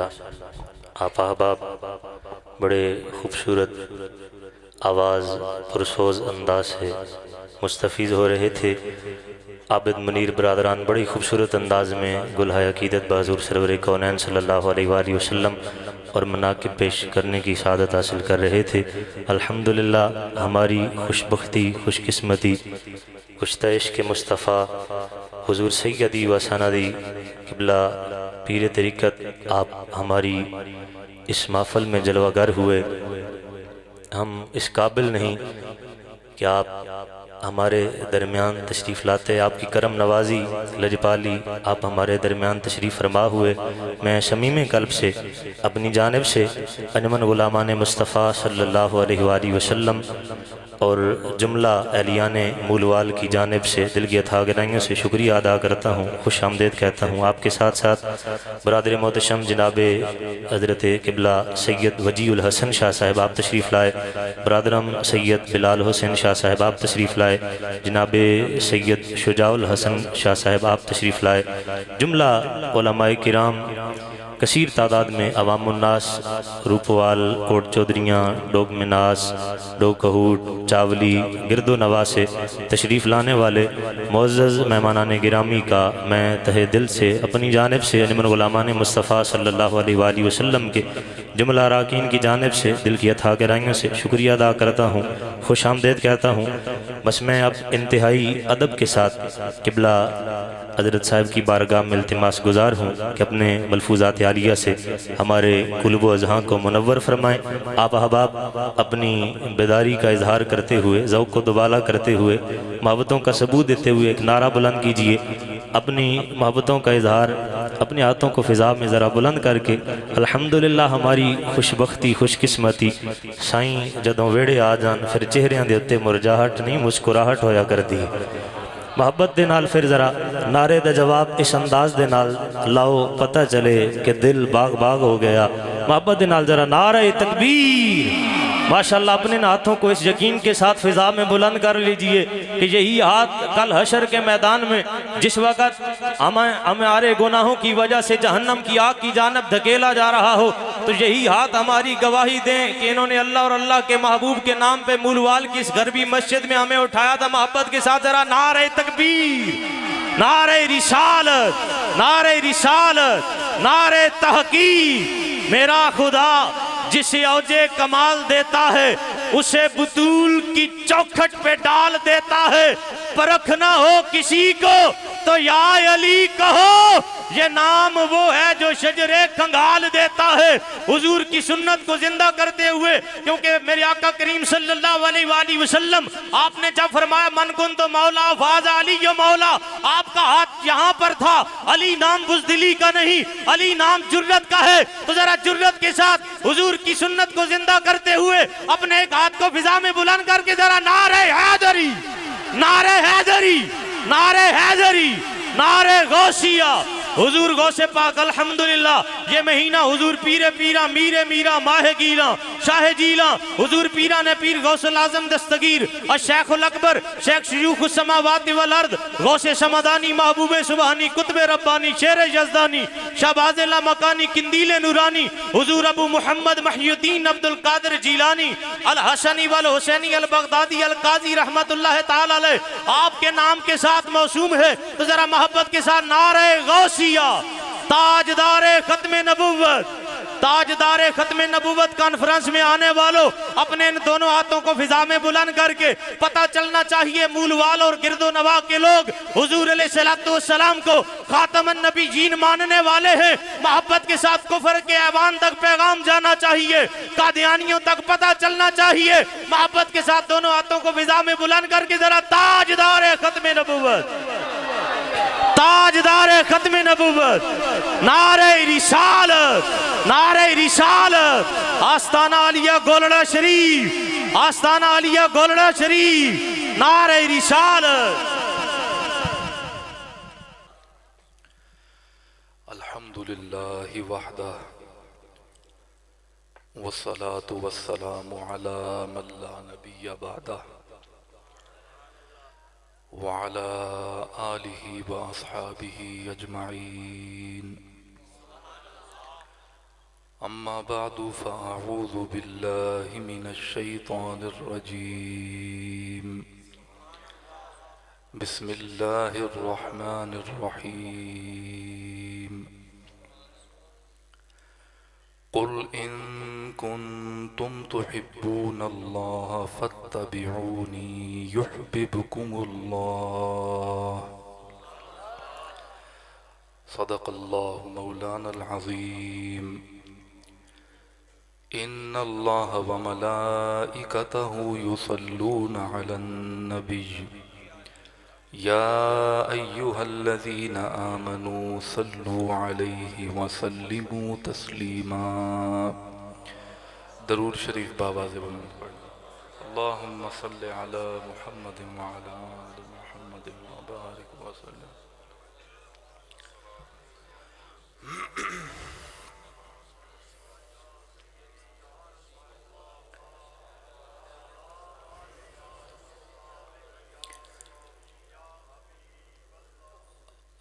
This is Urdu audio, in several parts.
آپ احباب بڑے خوبصورت آواز پرسوز انداز سے مستفیض ہو رہے تھے۔ عابد منیر برادران بڑی خوبصورت انداز میں گلہائے عقیدت بحضور سرور کونین صلی اللہ علیہ وآلہ وسلم اور مناقب پیش کرنے کی سعادت حاصل کر رہے تھے۔ الحمدللہ ہماری خوش بختی، خوش قسمتی، کشتہ عشق مصطفیٰ حضور سیدی و سندی قبلہ پیر طریقت آپ ہماری اس محفل میں جلوہ گر ہوئے۔ ہم اس قابل نہیں کہ آپ ہمارے درمیان تشریف لاتے، آپ کی کرم نوازی لجپالی آپ ہمارے درمیان تشریف فرما ہوئے۔ میں شمیم قلب سے اپنی جانب سے انجمن غلامان مصطفیٰ صلی اللہ علیہ وآلہ وسلم اور جملہ اہلیان مولوال کی جانب سے دل کی اتھا گہرائیوں سے شکریہ ادا کرتا ہوں، خوش آمدید کہتا ہوں۔ آپ کے ساتھ ساتھ برادر محتشم جناب حضرت قبلہ سید وجی الحسن شاہ صاحب آپ تشریف لائے، برادرم سید بلال حسین شاہ صاحب آپ تشریف لائے، جناب سید شجاع الحسن شاہ صاحب آپ تشریف لائے، جملہ علماء کرام کثیر تعداد میں عوام الناس روپوال، کوٹ چودریاں، ڈوگ مناس، ڈوگ کہوٹ، چاولی، گرد و نواح سے تشریف لانے والے معزز مہمانان گرامی کا میں تہہ دل سے اپنی جانب سے انجمن غلامان مصطفیٰ صلی اللہ علیہ وآلہ وسلم کے جملہ اراکین کی جانب سے دل کی اتھا گہرائیوں سے شکریہ ادا کرتا ہوں، خوش آمدید کہتا ہوں۔ بس میں اب انتہائی ادب کے ساتھ قبلہ حضرت صاحب کی بارگاہ میں التماس گزار ہوں کہ اپنے ملفوظات عالیہ سے ہمارے قلوب و اذہان کو منور فرمائیں۔ آپ احباب اپنی بیداری کا اظہار کرتے ہوئے، ذوق کو دوبالا کرتے ہوئے، محبتوں کا ثبوت دیتے ہوئے ایک نعرہ بلند کیجئے، اپنی محبتوں کا اظہار اپنے ہاتھوں کو فضا میں ذرا بلند کر کے الحمدللہ ہماری خوش بختی، خوش قسمتی سائیں جدوں ویڑے آ جان پھر چہریاں دے اتے مرجاہٹ نہیں مسکراہٹ ہویا کر دی۔ محبت دے نال پھر ذرا نعرے دا جواب اس انداز دے نال لاؤ، پتہ چلے کہ دل باغ باغ ہو گیا۔ محبت دے نال ذرا نعرہ تکبیر ماشاءاللہ اپنے ہاتھوں کو اس یقین کے ساتھ فضا میں بلند کر لیجئے کہ یہی ہاتھ کل حشر کے میدان میں جس وقت ہمارے گناہوں کی وجہ سے جہنم کی آگ کی جانب دھکیلا جا رہا ہو تو یہی ہاتھ ہماری گواہی دیں کہ انہوں نے اللہ اور اللہ کے محبوب کے نام پہ مولوال کی اس غربی مسجد میں ہمیں اٹھایا تھا۔ محبت کے ساتھ ذرا نعرہ تکبیر، نعرہ رسالت، نعرہ رسالت، نعرہ تحقیق۔ میرا خدا جسے اوجے کمال دیتا ہے اسے بطول کی چوکھٹ پہ ڈال دیتا ہے۔ پرکھنا ہو کسی کو تو یا علی کہو، یہ نام وہ ہے جو شجر کنگال دیتا ہے۔ حضور کی سنت کو زندہ کرتے ہوئے، کیونکہ میرے آقا کریم صلی اللہ علیہ وآلہ وسلم آپ نے جب فرمایا من کنت مولا فاز علی مولا، آپ کا ہاتھ یہاں پر تھا۔ علی نام بزدلی کا نہیں، علی نام جرت کا ہے۔ تو ذرا جرت کے ساتھ حضور کی سنت کو زندہ کرتے ہوئے اپنے ایک ہاتھ کو فضا میں بلند کر کے ذرا نعرہ حیدری، نعرہ حیدری، نعرہ حیدری، نعرہ غوثیہ۔ حضور غوث پاک الحمدللہ یہ مہینہ حضور پیر پیرا میر میرا ماہ گیرا شاہ جیلا حضور پیرا نے پیر غوث العظم دستگیر الشیخ الاکبر شیخ شیوخ السماوات والارض غوث سمدانی محبوب سبحانی قطب ربانی شیر یزدانی شہباز لامکانی قندیل نورانی حضور ابو محمد محی الدین عبد القادر جیلانی الحسنی والحسینی البغدادی القاضی رحمت اللہ تعالی علیہ آپ کے نام کے ساتھ موسوم ہے۔ تو ذرا محبت کے ساتھ نعرہ غوثیہ، تاجدار ختم نبوت، تاجدار ختم نبوت کانفرنس میں آنے والوں اپنے ان دونوں ہاتھوں کو فضا میں بلند کر کے پتہ چلنا چاہیے مولوال اور گرد و نواح کے لوگ حضور علیہ السلام کو خاتم النبیین ماننے والے ہیں۔ محبت کے ساتھ کفر کے ایوان تک پیغام جانا چاہیے، قادیانیوں تک پتہ چلنا چاہیے۔ محبت کے ساتھ دونوں ہاتھوں کو فضا میں بلند کر کے ذرا تاجدار ختم نبوت، تاجدار ختم نبوت، نعرہ رسالت، نعرہ رسالت، آستانہ علیہ گولڑا شریف، آستانہ علیہ گولڑا شریف، نعرہ رسالت۔ الحمدللہ وحدہ والصلاة والسلام علی من لا نبی بعدہ وعلى آلہ واصحابہ اجمعین۔ أما بعد فأعوذ بالله من الشيطان الرجيم بسم الله الرحمن الرحيم قل إن كنتم تحبون الله فاتبعوني يحببكم الله صدق الله مولانا العظيم إن الله وملائكته يصلون على النبي يا أيها الذين آمنوا صلوا عليه وسلموا تسليما درود شریف بابا سے بلند پڑھ اللهم صل على محمد وعلى آل محمد وبارك وسلم.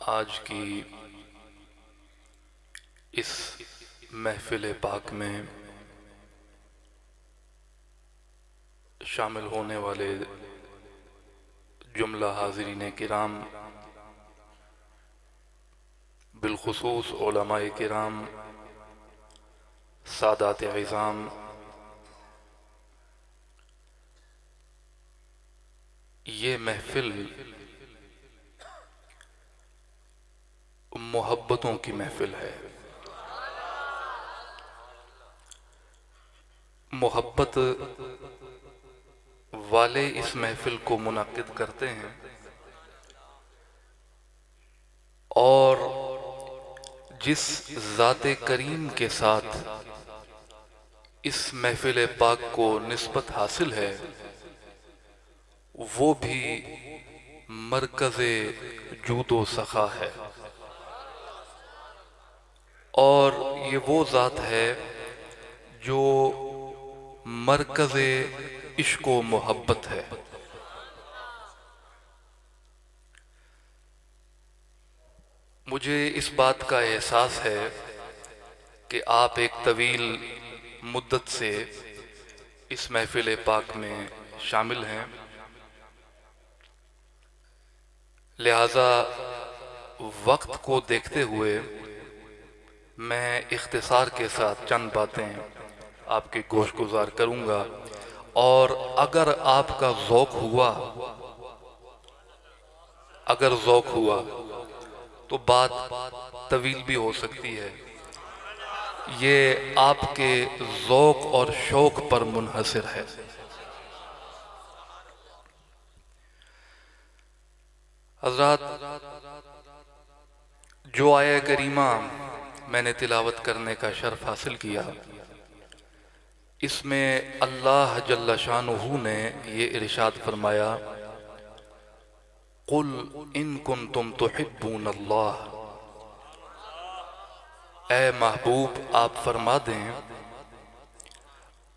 آج کی اس محفل پاک میں شامل ہونے والے جملہ حاضرین کرام، بالخصوص علماء کرام، سادات عظام، یہ محفل محبتوں کی محفل ہے. محبت والے اس محفل کو منعقد کرتے ہیں اور جس ذات کریم کے ساتھ اس محفل پاک کو نسبت حاصل ہے وہ بھی مرکز جود و سخا ہے، اور یہ وہ ذات ہے جو مرکز عشق و محبت ہے. مجھے اس بات کا احساس ہے کہ آپ ایک طویل مدت سے اس محفل پاک میں شامل ہیں، لہذا وقت کو دیکھتے ہوئے میں اختصار کے ساتھ چند باتیں آپ کے گوش گزار کروں گا، اور اگر آپ کا ذوق ہوا تو بات طویل بھی ہو سکتی ہے. یہ آپ کے ذوق اور شوق پر منحصر ہے. حضرات، جو آیہ کریمہ میں نے تلاوت کرنے کا شرف حاصل کیا، اس میں اللہ جل شانہ نے یہ ارشاد فرمایا قل ان کنتم تحبون اللہ. اے محبوب، آپ فرما دیں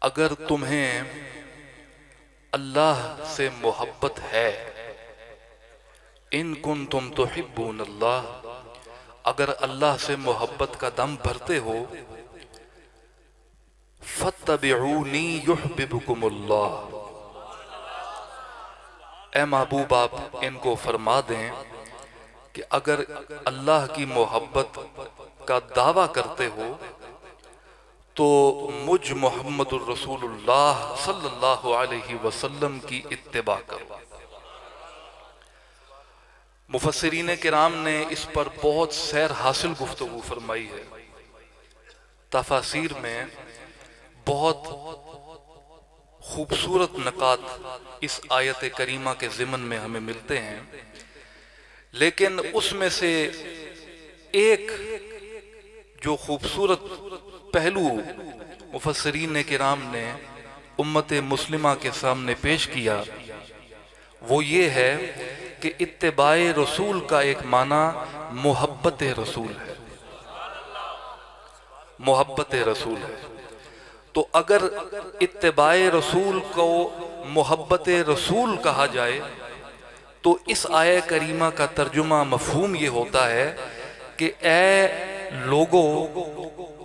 اگر تمہیں اللہ سے محبت ہے، ان کنتم تحبون اللہ، اگر اللہ سے محبت کا دم بھرتے ہو، فاتبعونی یحببکم اللہ. اے محبوب، آپ ان کو فرما دیں کہ اگر اللہ کی محبت کا دعویٰ کرتے ہو تو مجھ محمد الرسول اللہ صلی اللہ علیہ وسلم کی اتباع کرو. مفسرین کرام نے اس پر بہت سیر حاصل گفتگو فرمائی ہے. تفاسیر میں بہت خوبصورت نکات اس آیت کریمہ کے ضمن میں ہمیں ملتے ہیں، لیکن اس میں سے ایک جو خوبصورت پہلو مفسرین کرام نے امت مسلمہ کے سامنے پیش کیا وہ یہ ہے کہ اتباع رسول کا ایک معنی محبت رسول ہے. محبت رسول ہے. تو اگر اتباع رسول کو محبت رسول کہا جائے تو اس آیہ کریمہ کا ترجمہ مفہوم یہ ہوتا ہے کہ اے لوگو،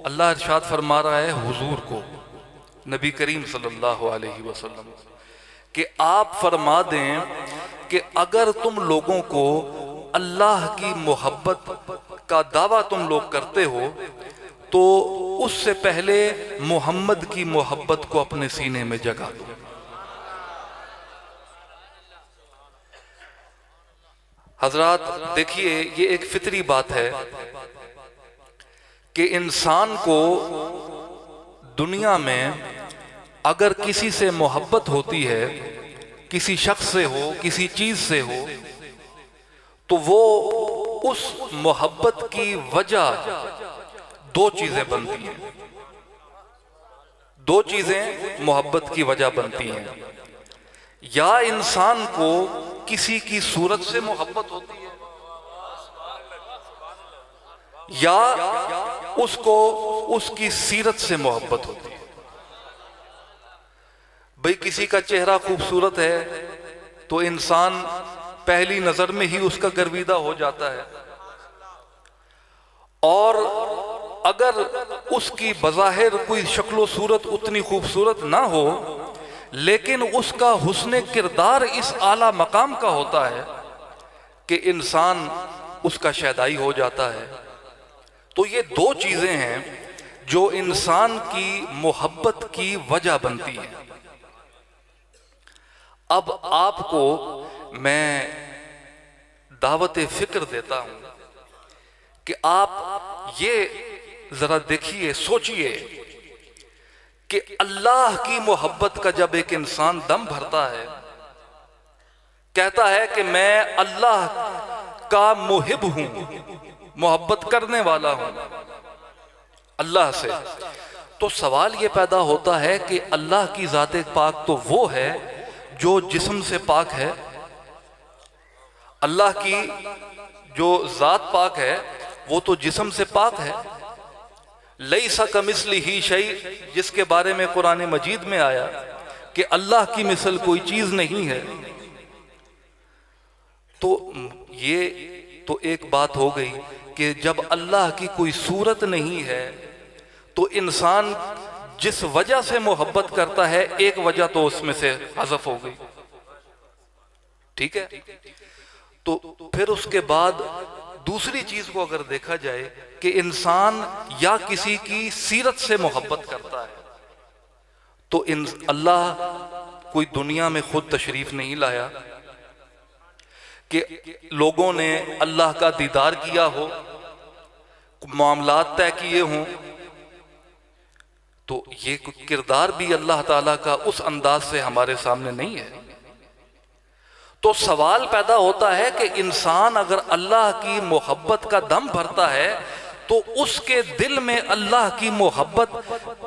اللہ ارشاد فرما رہا ہے حضور کو، نبی کریم صلی اللہ علیہ وسلم، کہ آپ فرما دیں کہ اگر تم لوگوں کو اللہ کی محبت کا دعویٰ تم لوگ کرتے ہو تو اس سے پہلے محمد کی محبت کو اپنے سینے میں جگا دو۔ حضرات دیکھیے، یہ ایک فطری بات ہے کہ انسان کو دنیا میں اگر کسی سے محبت ہوتی ہے، کسی شخص سے ہو، کسی چیز سے ہو، تو وہ اس محبت کی وجہ دو چیزیں بنتی ہیں۔ دو چیزیں محبت کی وجہ بنتی ہیں، یا انسان کو کسی کی صورت سے محبت ہوتی ہے، یا اس کو اس کی سیرت سے محبت ہوتی ہے۔ بھئی کسی کا چہرہ خوبصورت ہے تو انسان پہلی نظر میں ہی اس کا گرویدہ ہو جاتا ہے، اور اگر اس کی بظاہر کوئی شکل و صورت اتنی خوبصورت نہ ہو لیکن اس کا حسن کردار اس اعلیٰ مقام کا ہوتا ہے کہ انسان اس کا شیدائی ہو جاتا ہے۔ تو یہ دو چیزیں ہیں جو انسان کی محبت کی وجہ بنتی ہیں۔ اب آپ کو میں دعوت فکر دیتا ہوں کہ آپ یہ ذرا دیکھیے، سوچئے کہ اللہ کی محبت کا جب ایک انسان دم بھرتا ہے، کہتا ہے کہ میں اللہ کا محب ہوں، محبت کرنے والا ہوں اللہ سے، تو سوال یہ پیدا ہوتا ہے کہ اللہ کی ذات پاک تو وہ ہے جو جسم سے پاک ہے، اللہ کی جو ذات پاک ہے وہ تو جسم سے پاک ہے۔ لیس کمثلہ شیء، جس کے بارے میں قرآن مجید میں آیا کہ اللہ کی مثل کوئی چیز نہیں ہے۔ تو یہ تو ایک بات ہو گئی کہ جب اللہ کی کوئی صورت نہیں ہے تو انسان جس وجہ سے محبت کرتا ہے ایک وجہ تو اس میں سے حذف ہو گئی، ٹھیک ہے؟ تو پھر اس کے بعد دوسری چیز کو اگر دیکھا جائے کہ انسان یا کسی کی سیرت سے محبت کرتا ہے، تو اللہ کوئی دنیا میں خود تشریف نہیں لایا کہ لوگوں نے اللہ کا دیدار کیا ہو، معاملات طے کیے ہوں، تو یہ کردار بھی اللہ تعالیٰ کا اس انداز سے ہمارے سامنے نہیں ہے۔ تو سوال پیدا ہوتا ہے کہ انسان اگر اللہ کی محبت کا دم بھرتا ہے تو اس کے دل میں اللہ کی محبت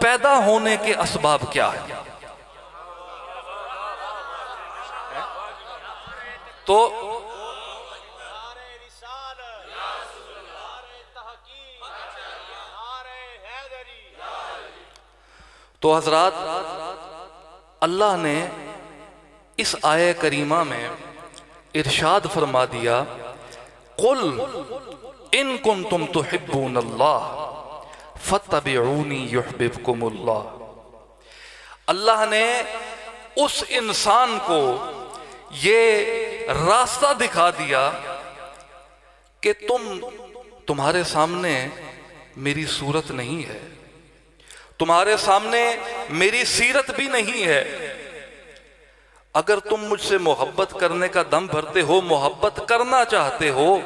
پیدا ہونے کے اسباب کیا ہیں؟ تو حضرات اللہ نے اس آیہ کریمہ میں ارشاد فرما دیا، قل ان کنتم تحبون اللہ فاتبعونی یحببکم اللہ۔ اللہ نے اس انسان کو یہ راستہ دکھا دیا کہ تمہارے سامنے میری صورت نہیں ہے، تمہارے سامنے میری سیرت بھی نہیں ہے، اگر تم مجھ سے محبت کرنے کا دم بھرتے ہو، محبت کرنا چاہتے ہو،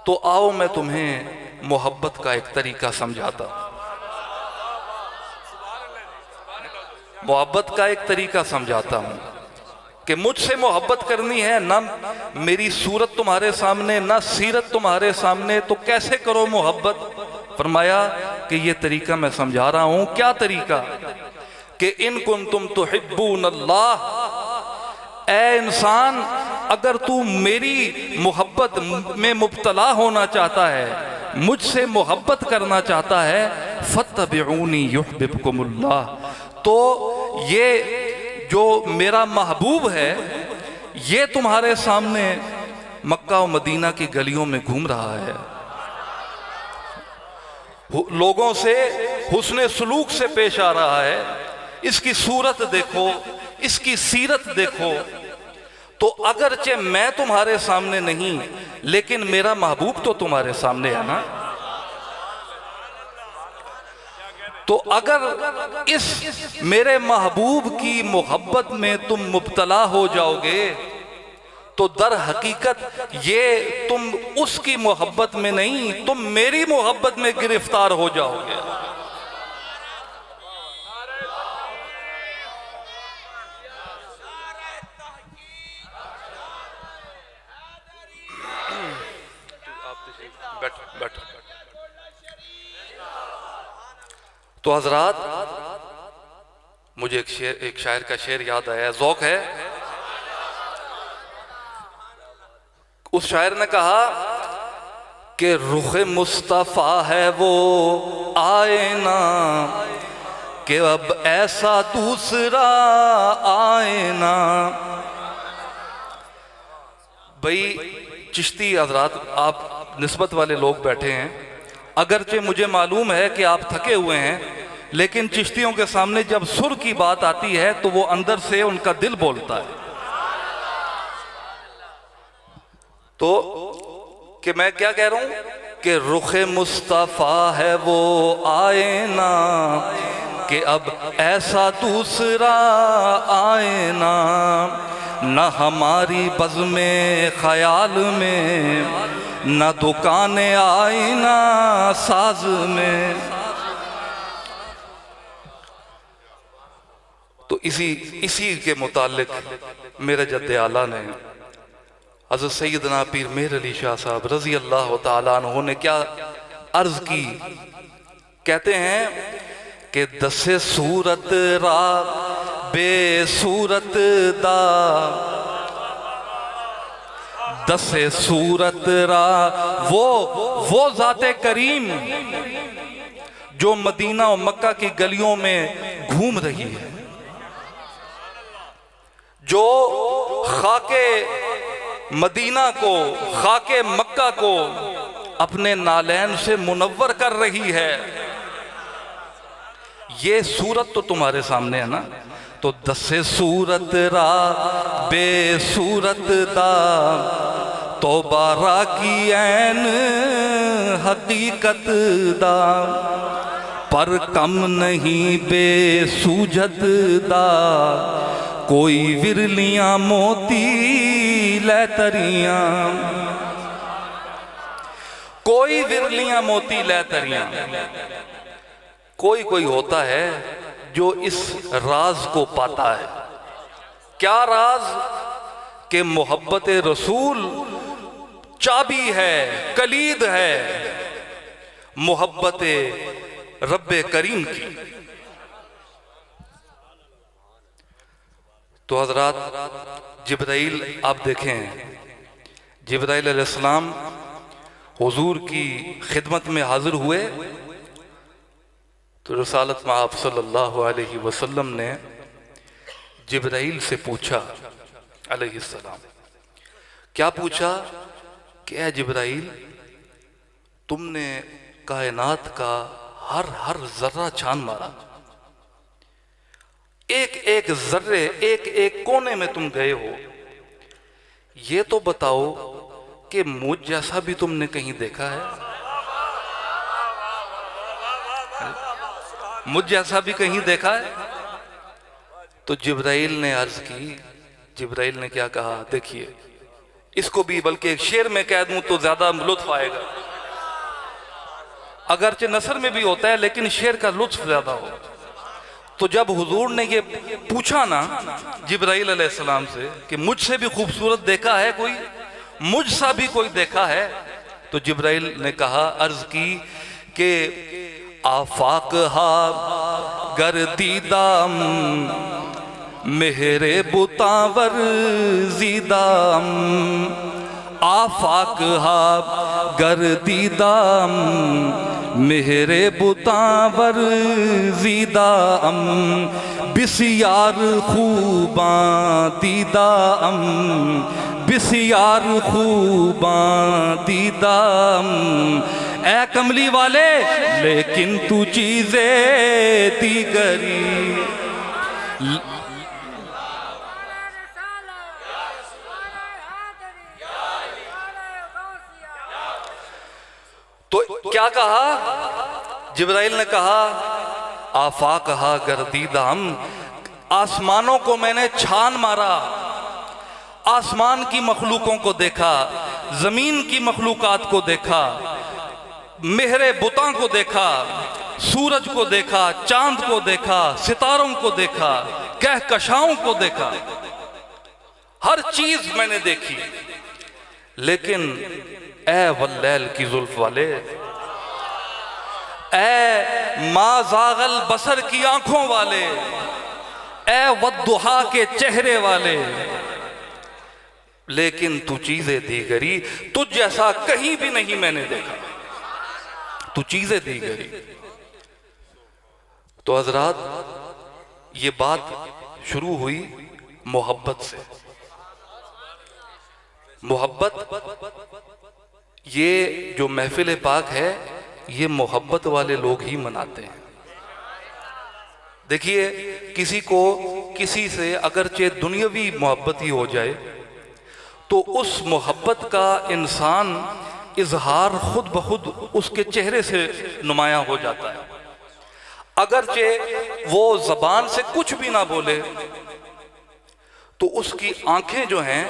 تو آؤ میں تمہیں محبت کا ایک طریقہ سمجھاتا ہوں۔ محبت کا ایک طریقہ سمجھاتا ہوں کہ مجھ سے محبت کرنی ہے، نہ میری صورت تمہارے سامنے نہ سیرت تمہارے سامنے، تو کیسے کرو محبت؟ فرمایا کہ یہ طریقہ میں سمجھا رہا ہوں۔ کیا طریقہ؟ کہ ان کنتم تحبون اللہ، اے انسان اگر تو میری محبت میں مبتلا ہونا چاہتا ہے، مجھ سے محبت کرنا چاہتا ہے، فاتبعونی یحببکم اللہ، تو یہ جو میرا محبوب ہے یہ تمہارے سامنے مکہ و مدینہ کی گلیوں میں گھوم رہا ہے، لوگوں سے حسن سلوک سے پیش آ رہا ہے، اس کی صورت دیکھو، اس کی سیرت دیکھو، تو اگرچہ میں تمہارے سامنے نہیں لیکن میرا محبوب تو تمہارے سامنے ہے نا۔ تو اگر اس میرے محبوب کی محبت میں تم مبتلا ہو جاؤ گے تو در حقیقت یہ تم اس کی محبت میں نہیں، تم میری محبت میں گرفتار ہو جاؤ گے۔ تو حضرات، مجھے ایک شاعر کا شعر یاد آیا، ذوق ہے۔ اس شاعر نے کہا کہ رخ مصطفیٰ ہے وہ آئینہ کہ اب ایسا دوسرا آئینہ۔ بھئی چشتی حضرات، آپ نسبت والے لوگ بیٹھے ہیں، اگرچہ مجھے معلوم ہے کہ آپ تھکے ہوئے ہیں، لیکن چشتیوں کے سامنے جب سر کی بات آتی ہے تو وہ اندر سے ان کا دل بولتا ہے۔ تو کہ میں کیا کہہ رہا ہوں کہ رخ مصطفیٰ ہے وہ آئینہ کہ اب ایسا دوسرا آئینہ، نہ ہماری بزم خیال میں، نہ دکان آئینہ ساز میں۔ تو اسی کے متعلق میرے جد اعلیٰ نے حضرت سیدنا پیر مہر علی شاہ صاحب رضی اللہ تعالیٰ عنہ نے کیا عرض کی؟ کہتے ہیں کہ دس صورت را بے صورت دا، دس صورت را وہ ذات کریم جو مدینہ و مکہ کی گلیوں میں گھوم رہی ہے، جو خاک مدینہ کو، خاک مکہ کو اپنے نالین سے منور کر رہی ہے، یہ صورت تو تمہارے سامنے ہے نا۔ تو دس صورت را بے صورت دا، توبہ را کی عین حقیقت دا، پر کم نہیں بے سوجت دا، کوئی ورلیاں موتی لے تریاں، کوئی ورلیاں موتی لے تریاں۔ کوئی ہوتا ہے جو اس راز کو پاتا ہے۔ کیا راز؟ کہ محبت رسول چابی ہے، کلید ہے محبت رب کریم کی۔ تو حضرات، جبرائیل آپ دیکھیں، جبرائیل علیہ السلام حضور کی خدمت میں حاضر ہوئے تو رسالت مآب صلی اللہ علیہ وسلم نے جبرائیل سے پوچھا علیہ السلام، کیا پوچھا کہ اے جبرائیل، تم نے کائنات کا ہر ذرہ چھان مارا، ایک ذرے، ایک کونے میں تم گئے ہو، یہ تو بتاؤ کہ مجھ جیسا بھی تم نے کہیں دیکھا ہے؟ مجھ جیسا بھی کہیں دیکھا ہے؟ تو جبرائیل نے عرض کی، جبرائیل نے کیا کہا؟ دیکھیے، اس کو بھی بلکہ ایک شعر میں کہہ دوں تو زیادہ لطف آئے گا، اگرچہ نثر میں بھی ہوتا ہے لیکن شعر کا لطف زیادہ ہو۔ تو جب حضور نے یہ پوچھا نا جبرائیل علیہ السلام سے کہ مجھ سے بھی خوبصورت دیکھا ہے کوئی، مجھ سا بھی کوئی دیکھا ہے؟ تو جبرائیل نے کہا، عرض کی کہ آفاق ہا گردیدام مہر بتاور زیدام، آفاق ہا گردیدام مہر بتاور زیدام، بسیار خوباں دیدام، بسیار خوباں دیدام، اے کملی والے لیکن تو چیزیں دیگری تو کیا کہا جبرائیل نے کہا آفاقہا گردیدہم آسمانوں کو میں نے چھان مارا آسمان کی مخلوقوں کو دیکھا زمین کی مخلوقات کو دیکھا مہر بتاں کو دیکھا سورج کو دیکھا چاند کو دیکھا ستاروں کو دیکھا کہکشاؤں کو دیکھا ہر چیز میں نے دیکھی لیکن اے واللیل کی زلف والے اے ما زاغ البصر کی آنکھوں والے اے والضحا کے چہرے والے لیکن تو چیزیں دیگری تجھ جیسا کہیں بھی نہیں میں نے دیکھا تو چیزیں دیگری تو حضرات یہ بات شروع ہوئی محبت سے محبت یہ جو محفل پاک ہے یہ محبت والے لوگ ہی مناتے ہیں دیکھیے کسی کو کسی سے اگرچہ دنیاوی محبت ہی ہو جائے تو اس محبت کا انسان اظہار خود بخود اس کے چہرے سے نمایاں ہو جاتا ہے اگرچہ وہ زبان سے کچھ بھی نہ بولے تو اس کی آنکھیں جو ہیں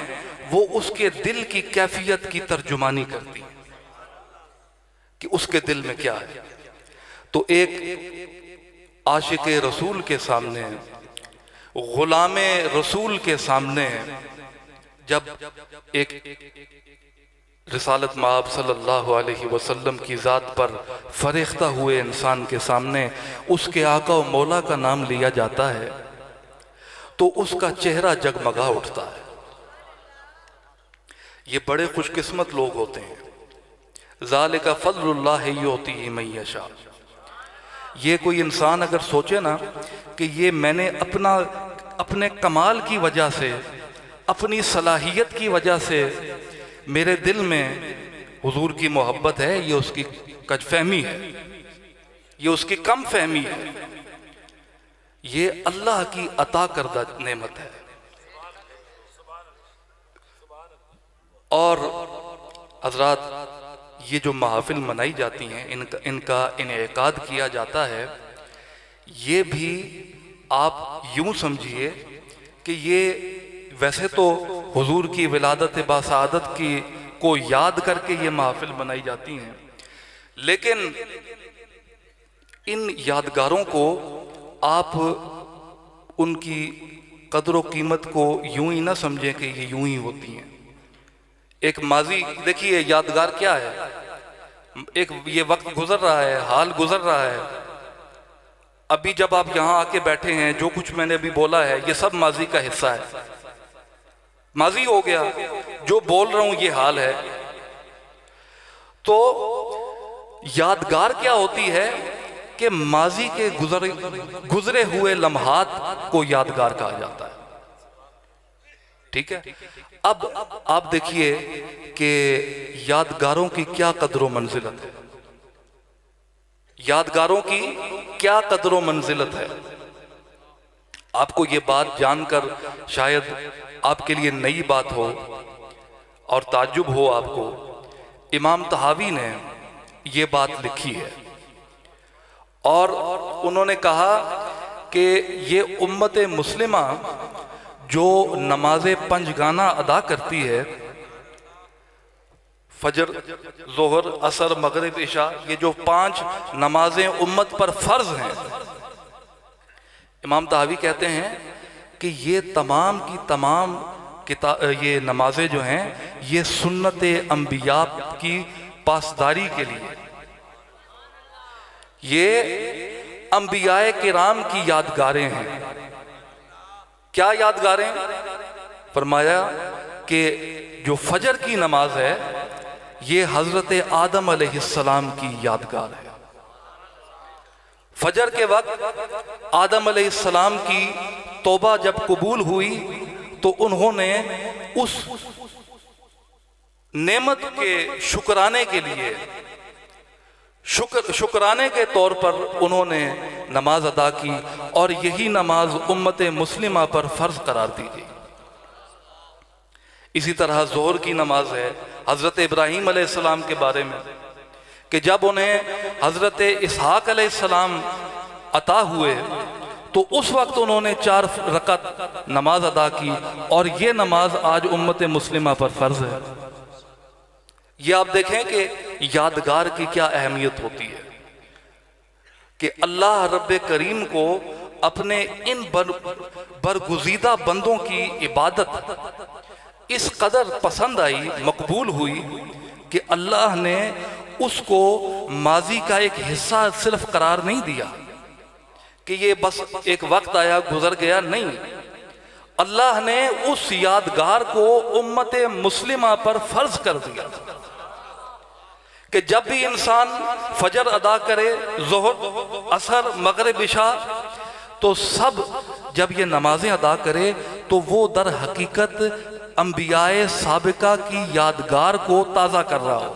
وہ اس کے دل کی کیفیت کی ترجمانی کرتی ہیں کہ اس کے دل میں کیا ہے تو ایک عاشق رسول کے سامنے غلام رسول کے سامنے جب ایک رسالت مآب صلی اللہ علیہ وسلم کی ذات پر فریختہ ہوئے انسان کے سامنے اس کے آقا و مولا کا نام لیا جاتا ہے تو اس کا چہرہ جگمگا اٹھتا ہے یہ بڑے خوش قسمت لوگ ہوتے ہیں ذالک فضل اللہ یؤتیہ من یشاء یہ کوئی انسان اگر سوچے نا کہ یہ میں نے اپنے کمال کی وجہ سے اپنی صلاحیت کی وجہ سے میرے دل میں حضور کی محبت ہے یہ اس کی کج فہمی ہے یہ اس کی کم فہمی ہے یہ اللہ کی عطا کردہ نعمت ہے اور حضرات یہ جو محافل منائی جاتی ہیں ان کا انعقاد کیا جاتا ہے یہ بھی آپ یوں سمجھیے کہ یہ ویسے تو حضور کی ولادت باسعادت کی کو یاد کر کے یہ محافل منائی جاتی ہیں لیکن ان یادگاروں کو آپ ان کی قدر و قیمت کو یوں ہی نہ سمجھیں کہ یہ یوں ہی ہوتی ہیں ایک ماضی دیکھیے یادگار کیا ہے ایک یہ وقت گزر رہا ہے حال گزر رہا ہے ابھی جب آپ یہاں آ کے بیٹھے ہیں جو کچھ میں نے ابھی بولا ہے یہ سب ماضی کا حصہ ہے ماضی ہو گیا جو بول رہا ہوں یہ حال ہے تو یادگار کیا ہوتی ہے کہ ماضی کے گزرے ہوئے لمحات کو یادگار کہا جاتا ہے ٹھیک ہے اب آپ دیکھیے کہ یادگاروں کی کیا قدر و منزلت ہے یادگاروں کی کیا قدر و منزلت ہے آپ کو یہ بات جان کر شاید آپ کے لیے نئی بات ہو اور تعجب ہو آپ کو امام طحاوی نے یہ بات لکھی ہے اور انہوں نے کہا کہ یہ امت مسلمہ جو نماز پنجگانہ ادا کرتی ہے فجر ظہر عصر مغرب عشاء یہ جو 5 نمازیں امت پر فرض ہیں امام طحاوی کہتے ہیں کہ یہ تمام کی تمام یہ نمازیں جو ہیں یہ سنت انبیاء کی پاسداری کے لیے یہ انبیاء کرام کی یادگاریں ہیں کیا یادگاریں فرمایا کہ جو فجر کی نماز ہے یہ حضرت آدم علیہ السلام کی یادگار ہے فجر کے وقت آدم علیہ السلام کی توبہ جب قبول ہوئی تو انہوں نے اس نعمت کے شکرانے کے لیے شکرانے کے طور پر انہوں نے نماز ادا کی، اور یہی نماز امت مسلمہ پر فرض قرار دی گئی۔ اسی طرح ظہر کی نماز ہے حضرت ابراہیم علیہ السلام کے بارے میں، کہ جب انہیں حضرت اسحاق علیہ السلام عطا ہوئے تو اس وقت انہوں نے 4 رکعت نماز ادا کی، اور یہ نماز آج امت مسلمہ پر فرض ہے۔ یہ آپ دیکھیں کہ یادگار کی کیا اہمیت ہوتی ہے، کہ اللہ رب کریم کو اپنے ان برگزیدہ بندوں کی عبادت اس قدر پسند آئی، مقبول ہوئی، کہ اللہ نے اس کو ماضی کا ایک حصہ صرف قرار نہیں دیا کہ یہ بس ایک وقت آیا گزر گیا، نہیں، اللہ نے اس یادگار کو امت مسلمہ پر فرض کر دیا کہ جب بھی انسان فجر ادا کرے، ظہر، عصر، مغرب، عشاء، تو سب جب یہ نمازیں ادا کرے تو وہ در حقیقت انبیاء سابقہ کی یادگار کو تازہ کر رہا ہو،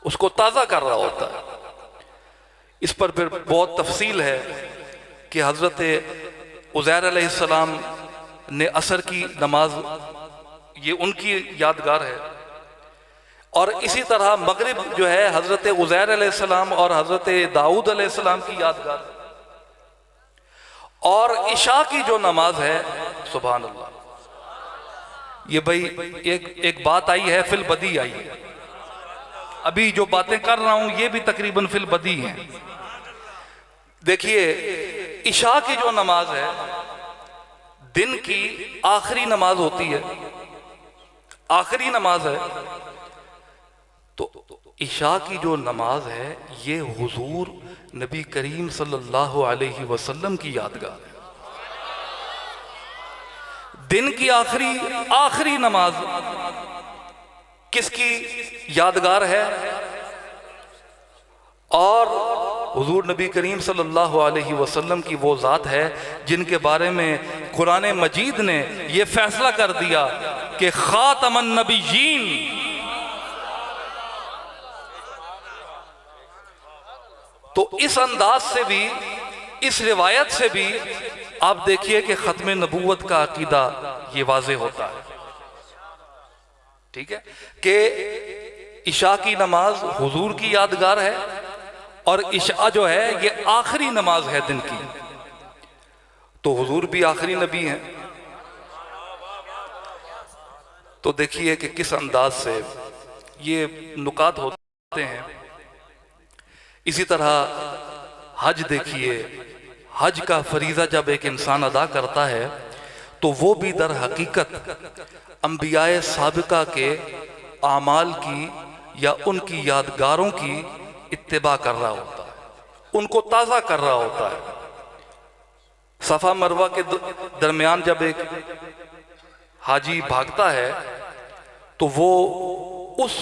اس کو تازہ کر رہا ہوتا ہے۔ اس پر پھر بہت تفصیل ہے کہ حضرت عزیر علیہ السلام نے عصر کی نماز، یہ ان کی یادگار ہے، اور اسی طرح مغرب جو ہے حضرت عزیر علیہ السلام اور حضرت داؤد علیہ السلام کی یادگار ہے، اور عشاء کی جو نماز ہے، سبحان اللہ، یہ بھائی ایک بات آئی ہے، فی البدی آئی ہے، ابھی جو باتیں کر رہا ہوں یہ بھی تقریباً فی البدی ہیں۔ دیکھیے، عشاء کی جو نماز ہے دن کی آخری نماز ہوتی ہے، آخری نماز ہے، تو عشاء کی جو نماز ہے یہ حضور نبی کریم صلی اللہ علیہ وسلم کی یادگار ہے۔ دن کی آخری نماز کس کی یادگار ہے؟ اور حضور نبی کریم صلی اللہ علیہ وسلم کی وہ ذات ہے جن کے بارے میں قرآن مجید نے یہ فیصلہ کر دیا کہ خاتم النبیین، تو اس انداز سے بھی، اس روایت سے بھی آپ دیکھیے کہ ختم نبوت کا عقیدہ یہ واضح ہوتا ہے، ٹھیک ہے، کہ عشاء کی نماز حضور کی یادگار ہے، اور عشاء جو ہے یہ آخری نماز ہے دن کی، تو حضور بھی آخری نبی ہیں۔ تو دیکھیے کہ کس انداز سے یہ نکات ہوتے ہیں۔ اسی طرح حج دیکھیے، حج کا فریضہ جب ایک انسان ادا کرتا ہے تو وہ بھی در حقیقت انبیاء سابقہ کے اعمال کی یا ان کی یادگاروں کی اتباع کر رہا ہوتا ہے، ان کو تازہ کر رہا ہوتا ہے۔ صفا مروہ کے درمیان جب ایک حاجی بھاگتا ہے تو وہ اس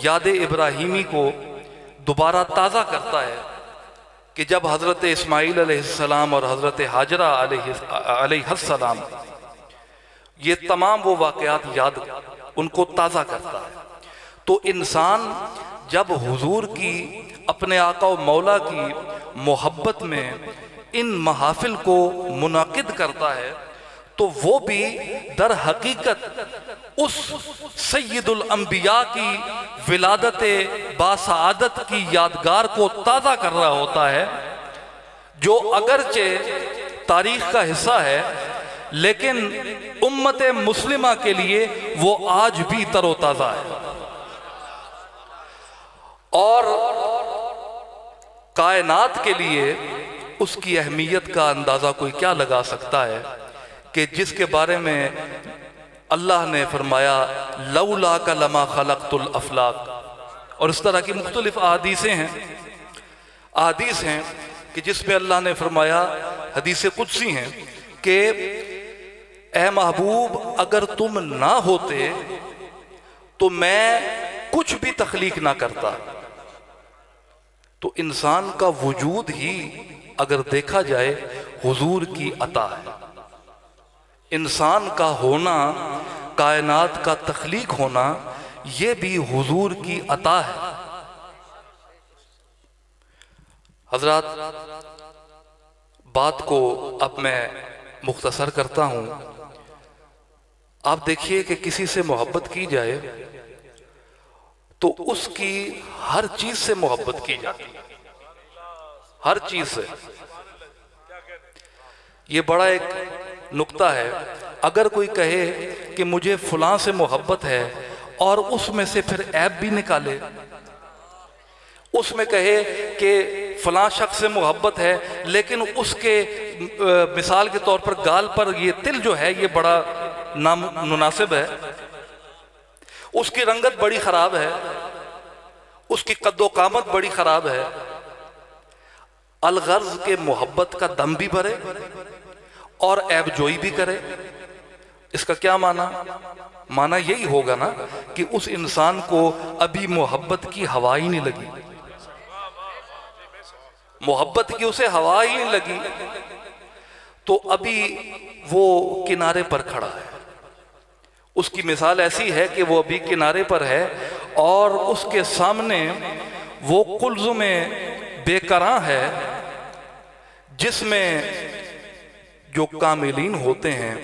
یاد ابراہیمی کو دوبارہ تازہ کرتا ہے کہ جب حضرت اسماعیل علیہ السلام اور حضرت حاجرہ علیہ السلام، یہ تمام وہ واقعات یاد ان کو تازہ کرتا ہے۔ تو انسان جب حضور کی، اپنے آقا و مولا کی محبت میں ان محافل کو منعقد کرتا ہے تو وہ بھی در حقیقت اس سید الانبیاء کی ولادت باسعادت کی یادگار کو تازہ کر رہا ہوتا ہے، جو اگرچہ تاریخ کا حصہ ہے لیکن امت مسلمہ کے لیے وہ آج بھی تر و تازہ ہے۔ اور کائنات کے لیے اس کی اہمیت کا اندازہ کوئی کیا لگا سکتا ہے کہ جس کے بارے میں اللہ نے فرمایا لولاک لما خلقت الافلاق، اور اس طرح کی مختلف احادیث ہیں کہ جس میں اللہ نے فرمایا، حدیث قدسی ہیں کہ اے محبوب اگر تم نہ ہوتے تو میں کچھ بھی تخلیق نہ کرتا۔ تو انسان کا وجود ہی اگر دیکھا جائے حضور کی عطا ہے، انسان کا ہونا، کائنات کا تخلیق ہونا، یہ بھی حضور کی عطا ہے۔ حضرات، بات کو اب میں مختصر کرتا ہوں۔ آپ دیکھیے کہ کسی سے محبت کی جائے تو اس کی ہر چیز سے محبت کی جاتی ہے، ہر چیز سے۔ یہ بڑا ایک نکتہ ہے۔ اگر کوئی کہے کہ مجھے فلاں سے محبت ہے اور اس میں سے پھر عیب بھی نکالے، اس میں کہے کہ فلاں شخص سے محبت ہے لیکن اس کے مثال کے طور پر گال پر یہ تل جو ہے یہ بڑا نامناسب ہے، اس کی رنگت بڑی خراب ہے، اس کی قد و قامت بڑی خراب ہے، الغرض کے محبت کا دم بھی بھرے اور عیب جوئی بھی کرے، اس کا کیا معنی یہی ہوگا نا کہ اس انسان کو ابھی محبت کی ہوا ہی نہیں لگی، محبت کی اسے ہوا ہی نہیں لگی، تو ابھی وہ کنارے پر کھڑا ہے۔ اس کی مثال ایسی ہے کہ وہ ابھی کنارے پر ہے اور اس کے سامنے وہ قلزم بے کراں ہے جس میں جو کاملین ہوتے ہیں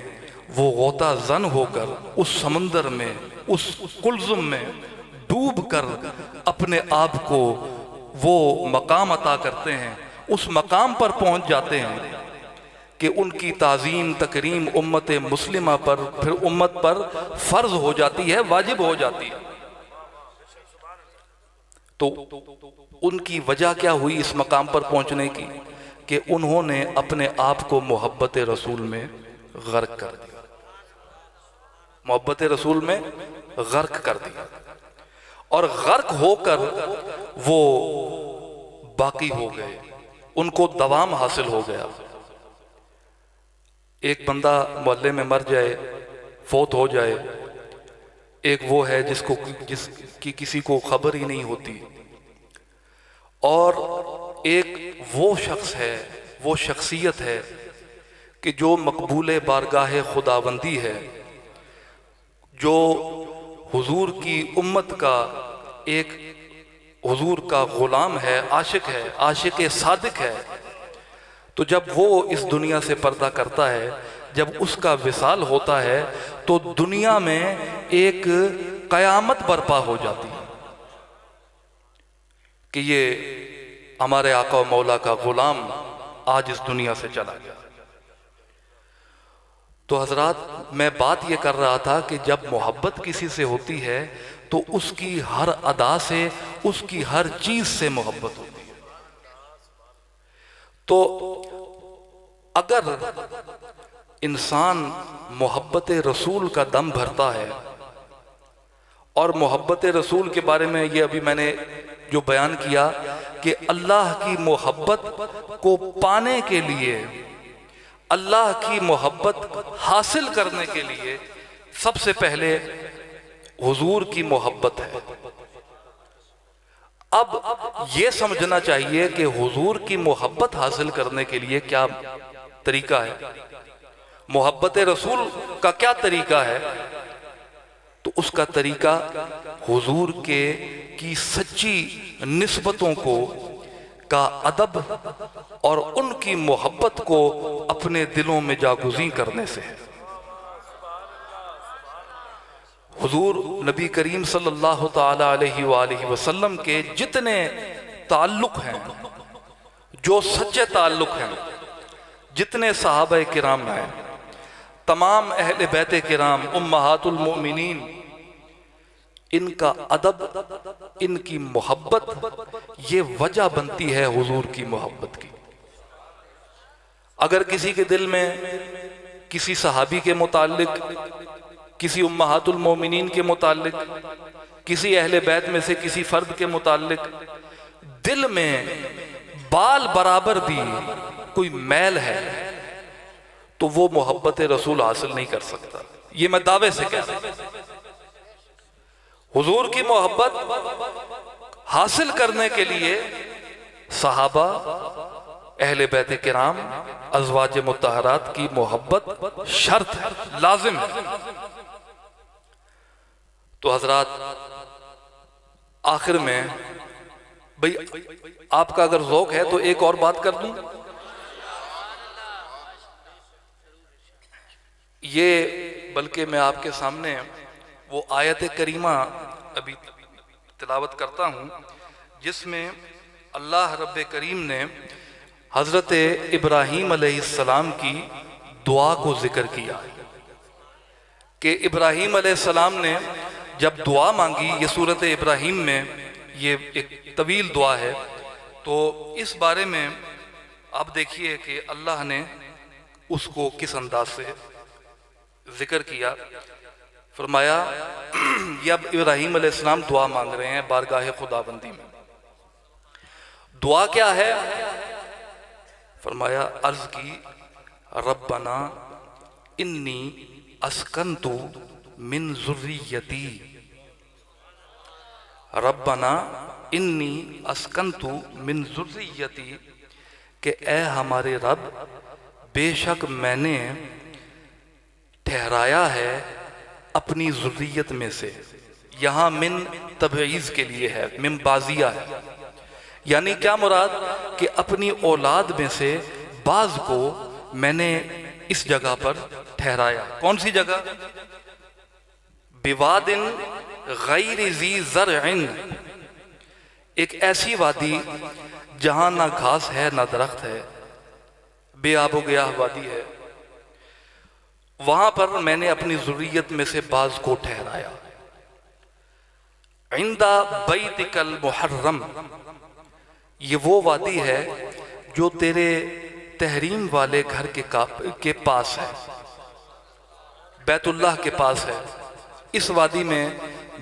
وہ غوطہ زن ہو کر اس سمندر میں، اس قلزم میں ڈوب کر اپنے آپ کو وہ مقام عطا کرتے ہیں، اس مقام پر پہنچ جاتے ہیں کہ ان کی تعظیم تکریم امت مسلمہ پر، پھر امت پر فرض ہو جاتی ہے، واجب ہو جاتی ہے۔ تو ان کی وجہ کیا ہوئی اس مقام پر پہنچنے کی؟ کہ انہوں نے اپنے آپ کو محبت رسول میں غرق کر دیا، محبت رسول میں غرق کر دیا، اور غرق ہو کر وہ باقی ہو گئے، ان کو دوام حاصل ہو گیا۔ ایک بندہ محلے میں مر جائے، فوت ہو جائے، ایک وہ ہے جس کی کسی کو خبر ہی نہیں ہوتی، اور ایک وہ شخص ہے، وہ شخصیت ہے کہ جو مقبول بارگاہ خداوندی ہے، جو حضور کی امت کا ایک حضور کا غلام ہے، عاشق صادق ہے۔ تو جب وہ اس دنیا سے پردہ کرتا ہے، جب اس کا وصال ہوتا ہے تو دنیا میں ایک قیامت برپا ہو جاتی ہے کہ یہ ہمارے آقا و مولا کا غلام آج اس دنیا سے چلا گیا۔ تو حضرات، میں بات یہ کر رہا تھا کہ جب محبت کسی سے ہوتی ہے تو اس کی ہر ادا سے، اس کی ہر چیز سے محبت ہوتی ہے۔ تو اگر انسان محبت رسول کا دم بھرتا ہے، اور محبت رسول کے بارے میں یہ ابھی میں نے جو بیان کیا کہ اللہ کی محبت کو پانے کے لیے، اللہ کی محبت حاصل کرنے کے لیے سب سے پہلے حضور کی محبت ہے۔ اب یہ سمجھنا چاہیے کہ حضور کی محبت حاصل کرنے کے لیے کیا طریقہ ہے، محبت رسول کا کیا طریقہ ہے؟ تو اس کا طریقہ حضور کی سچی نسبتوں کا ادب اور ان کی محبت کو اپنے دلوں میں جاگزیں کرنے سے ہے۔ حضور نبی کریم صلی اللہ تعالی علیہ وآلہ وسلم کے جتنے تعلق ہیں، جو سچے تعلق ہیں، جتنے صحابہ کرام ہیں، تمام اہل بیت کرام، امہات المؤمنین، ان کا ادب، ان کی محبت، یہ وجہ بنتی ہے حضور کی محبت کی۔ اگر کسی کے دل میں کسی صحابی کے متعلق، کسی امہات المومنین کے متعلق، کسی اہل بیت میں سے کسی فرد کے متعلق دل میں بال برابر بھی کوئی میل ہے تو وہ محبت رسول حاصل نہیں کر سکتا۔ یہ میں دعوے سے کہہ رہا ہوں۔ حضور کی محبت حاصل کرنے کے لیے صحابہ، اہل بیت کرام، ازواج مطہرات کی محبت شرط ہے، لازم ہے۔ تو حضرات، آخر میں بھئی آپ کا اگر ذوق ہے تو ایک اور بات کر دوں. یہ بلکہ میں آپ کے سامنے وہ آیت کریمہ ابھی تلاوت کرتا ہوں جس میں اللہ رب کریم نے حضرت ابراہیم علیہ السلام کی دعا کو ذکر کیا کہ ابراہیم علیہ السلام نے جب دعا مانگی. یہ سورۃ ابراہیم میں یہ ایک طویل دعا ہے, تو اس بارے میں آپ دیکھیے کہ اللہ نے اس کو کس انداز سے ذکر کیا. فرمایا یہ اب ابراہیم علیہ السلام دعا مانگ رہے ہیں بارگاہ خداوندی میں. دعا کیا ہے؟ فرمایا عرض کی ربنا انی اسکنت من ذریتی، ربنا انی اسکنت من ذریتی، کہ اے ہمارے رب بے شک میں نے ٹھہرایا ہے اپنی ذریت میں سے. یہاں من تبعیض کے لیے ہے، من بازیہ ہے. یعنی کیا مراد؟ کہ اپنی اولاد میں سے بعض کو میں نے اس جگہ پر ٹھہرایا. کون سی جگہ؟ بواد غیر ذی زرع، ایک ایسی وادی جہاں نہ گھاس ہے نہ درخت ہے، بے آب و گیاہ وادی ہے. وہاں پر میں نے اپنی ذریت میں سے بعض کو ٹھہرایا. عند بیتک المحرم، یہ وہ وادی ہے جو تیرے تحریم والے گھر کے پاس ہے، بیت اللہ کے پاس ہے. اس وادی میں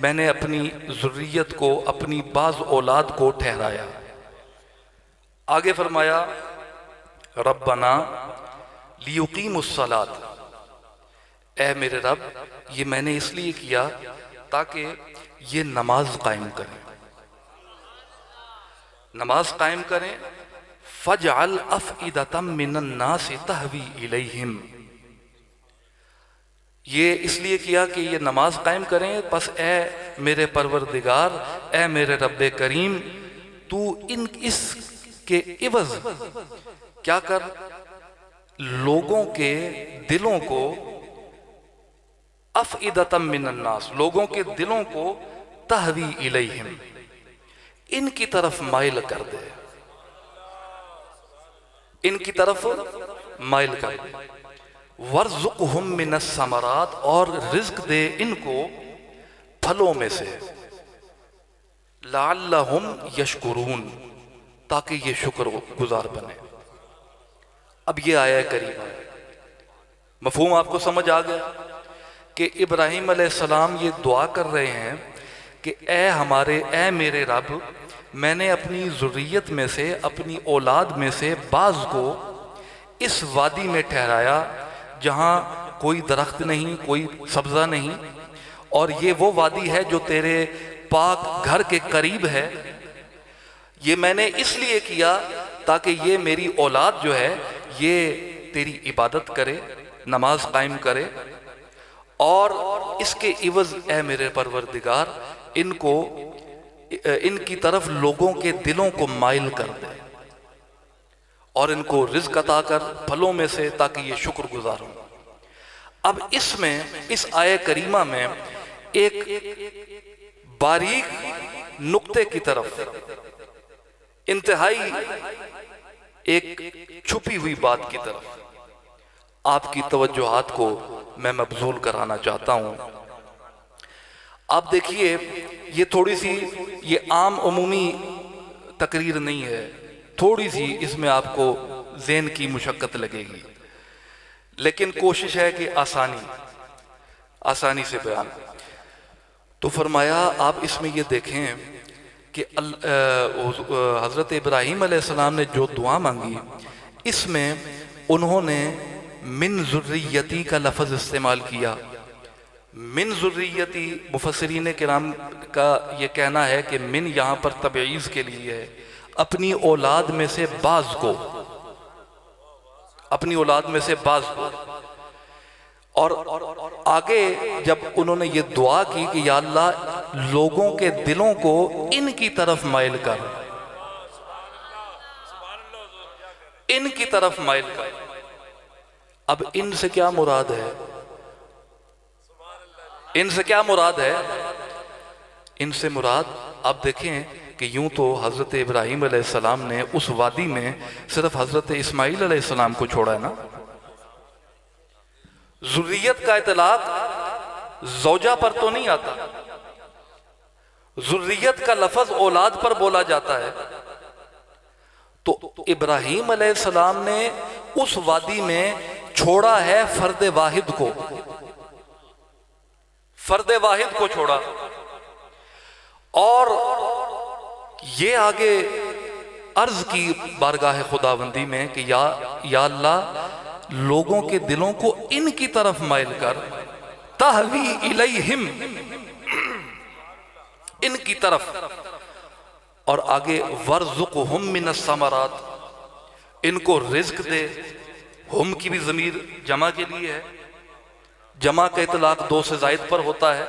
میں نے اپنی ذریت کو، اپنی بعض اولاد کو ٹھہرایا. آگے فرمایا ربنا لیقیموا الصلاۃ، اے میرے رب یہ میں نے اس لیے کیا تاکہ یہ نماز قائم کریں، نماز قائم کریں. فَجْعَلْ أَفْئِدَةً مِّنَ النَّاسِ تَهْوِي إِلَيْهِمْ، یہ اس لیے کیا کہ یہ نماز قائم کریں. پس اے میرے پروردگار، اے میرے رب کریم، تو اس کے عوض کیا کر، لوگوں کے دلوں کو، افئدۃ من الناس، لوگوں کے دلوں کو، تہوی الیہم، ان کی طرف مائل کر دے، ان کی طرف مائل کر دے. وَارْزُقْهُم مِّنَ الثَّمَرَاتِ، اور رزق دے ان کو پھلوں میں سے. لَعَلَّهُمْ يَشْكُرُونَ، تاکہ یہ شکر گزار بنے. اب یہ آیا کریمہ ہے، مفہوم آپ کو سمجھ آ گیا کہ ابراہیم علیہ السلام یہ دعا کر رہے ہیں کہ اے میرے رب، میں نے اپنی ذریت میں سے، اپنی اولاد میں سے بعض کو اس وادی میں ٹھہرایا جہاں کوئی درخت نہیں، کوئی سبزہ نہیں، اور یہ وہ وادی ہے جو تیرے پاک گھر کے قریب ہے. یہ میں نے اس لیے کیا تاکہ یہ میری اولاد جو ہے یہ تیری عبادت کرے، نماز قائم کرے، اور اس کے عوض اے میرے پروردگار ان کی طرف لوگوں کے دلوں کو مائل کر دے، اور ان کو رزق عطا کر پھلوں میں سے، تاکہ یہ شکر گزار ہوں. اب اس آیہ کریمہ میں ایک باریک نقطے کی طرف، انتہائی ایک چھپی ہوئی بات کی طرف آپ کی توجہات کو میں مبذول کرانا چاہتا ہوں. آپ دیکھیے یہ تھوڑی سی، یہ عام عمومی تقریر نہیں ہے، تھوڑی سی اس میں آپ کو ذہن کی مشقت لگے گی، لیکن کوشش ہے کہ آسانی سے بیان. تو فرمایا آپ اس میں یہ دیکھیں کہ حضرت ابراہیم علیہ السلام نے جو دعا مانگی، اس میں انہوں نے من ذریتی کا لفظ استعمال کیا. من ذریتی، مفسرین کرام کا یہ کہنا ہے کہ من یہاں پر تبعیض کے لیے ہے، اپنی اولاد میں سے بعض کو، اپنی اولاد میں سے بعض کو. اور آگے جب انہوں نے یہ دعا کی کہ یا اللہ لوگوں کے دلوں کو ان کی طرف مائل کر، طرف مائل کر. اب ان سے کیا مراد ہے؟ ان سے کیا مراد ہے؟ ان سے مراد آپ دیکھیں کہ یوں تو حضرت ابراہیم علیہ السلام نے اس وادی میں صرف حضرت اسماعیل علیہ السلام کو چھوڑا ہے نا. ذریت کا اطلاق زوجہ پر تو نہیں آتا. ذریت کا لفظ اولاد پر بولا جاتا ہے. تو ابراہیم علیہ السلام نے اس وادی میں چھوڑا ہے فرد واحد کو. فرد واحد کو چھوڑا. اور یہ آگے عرض کی بارگاہ خداوندی میں کہ یا اللہ لوگوں کے دلوں کو ان کی طرف مائل کر. تہوی الیہم، ان کی طرف. اور آگے ورزقہم من الثمرات، ان کو رزق دے. ہم کی بھی ضمیر جمع کے لیے ہے. جمع کا اطلاق دو سے زائد پر ہوتا ہے.